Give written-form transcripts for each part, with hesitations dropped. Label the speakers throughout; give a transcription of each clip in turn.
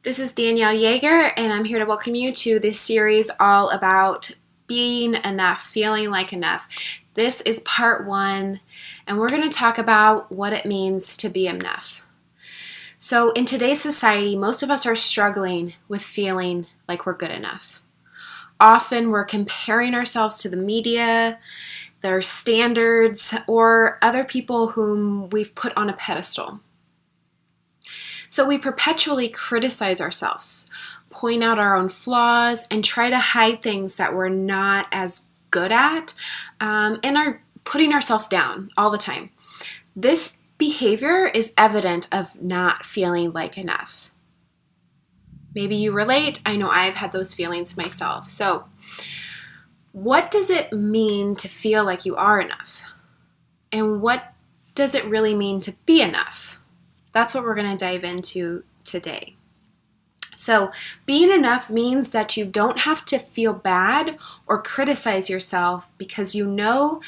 Speaker 1: This is Danielle Yeager, and I'm here to welcome you to this series all about being enough, feeling like enough. This is part one, and we're going to talk about what it means to be enough. So in today's society, most of us are struggling with feeling like we're good enough. Often we're comparing ourselves to the media, their standards, or other people whom we've put on a pedestal. So we perpetually criticize ourselves, point out our own flaws, and try to hide things that we're not as good at, and are putting ourselves down all the time. This behavior is evident of not feeling like enough. Maybe you relate. I know I've had those feelings myself. So what does it mean to feel like you are enough? And what does it really mean to be enough? That's what we're going to dive into today. So being enough means that you don't have to feel bad or criticize yourself because you know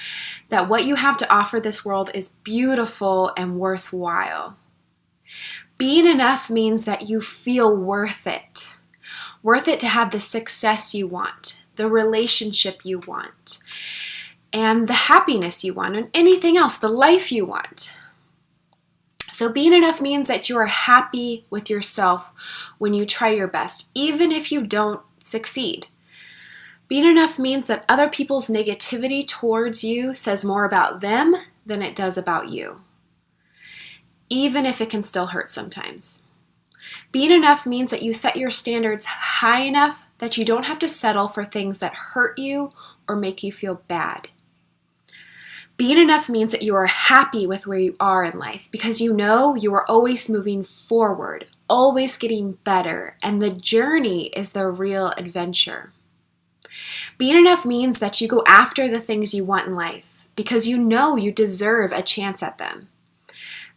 Speaker 1: that what you have to offer this world is beautiful and worthwhile. Being enough means that you feel worth it to have the success you want, the relationship you want, and the happiness you want, and anything else, the life you want. So being enough means that you are happy with yourself when you try your best, even if you don't succeed. Being enough means that other people's negativity towards you says more about them than it does about you, even if it can still hurt sometimes. Being enough means that you set your standards high enough that you don't have to settle for things that hurt you or make you feel bad. Being enough means that you are happy with where you are in life because you know you are always moving forward, always getting better, and the journey is the real adventure. Being enough means that you go after the things you want in life because you know you deserve a chance at them.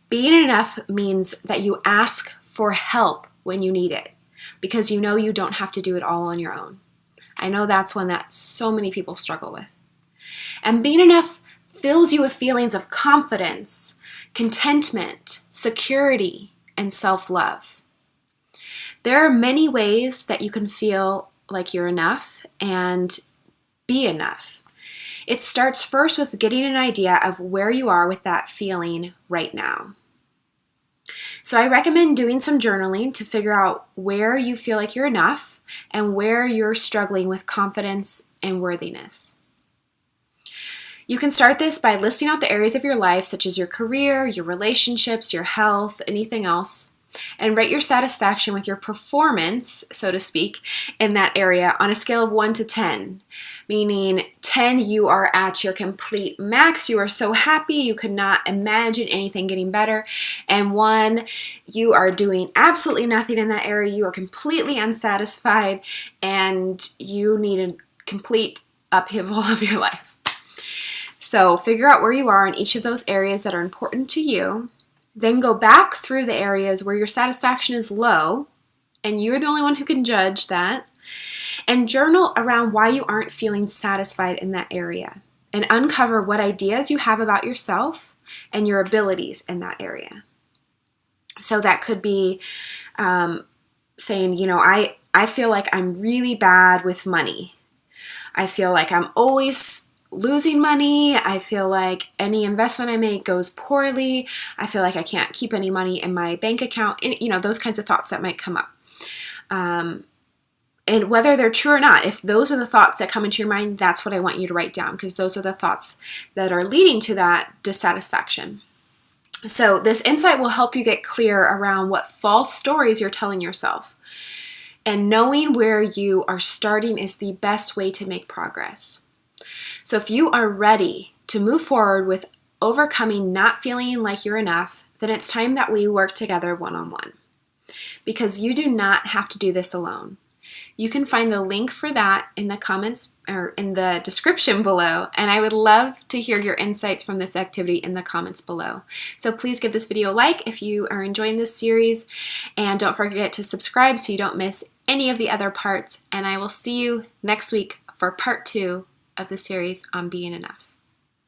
Speaker 1: Being enough means that you ask for help when you need it because you know you don't have to do it all on your own. I know that's one that so many people struggle with. And being enough fills you with feelings of confidence, contentment, security, and self-love. There are many ways that you can feel like you're enough and be enough. It starts first with getting an idea of where you are with that feeling right now. So I recommend doing some journaling to figure out where you feel like you're enough and where you're struggling with confidence and worthiness. You can start this by listing out the areas of your life, such as your career, your relationships, your health, anything else, and rate your satisfaction with your performance, so to speak, in that area on a scale of 1 to 10, meaning 10, you are at your complete max, you are so happy, you could not imagine anything getting better, and 1, you are doing absolutely nothing in that area, you are completely unsatisfied, and you need a complete upheaval of your life. So figure out where you are in each of those areas that are important to you. Then go back through the areas where your satisfaction is low, and you're the only one who can judge that. And journal around why you aren't feeling satisfied in that area. And uncover what ideas you have about yourself and your abilities in that area. So that could be saying, I feel like I'm really bad with money. I feel like I'm always losing money. I feel like any investment I make goes poorly. I feel like I can't keep any money in my bank account. And, those kinds of thoughts that might come up. And whether they're true or not, if those are the thoughts that come into your mind, that's what I want you to write down because those are the thoughts that are leading to that dissatisfaction. So this insight will help you get clear around what false stories you're telling yourself. And knowing where you are starting is the best way to make progress. So if you are ready to move forward with overcoming not feeling like you're enough, then it's time that we work together one-on-one. Because you do not have to do this alone. You can find the link for that in the comments or in the description below, and I would love to hear your insights from this activity in the comments below. So please give this video a like if you are enjoying this series, and don't forget to subscribe so you don't miss any of the other parts, and I will see you next week for part 2 of the series on being enough.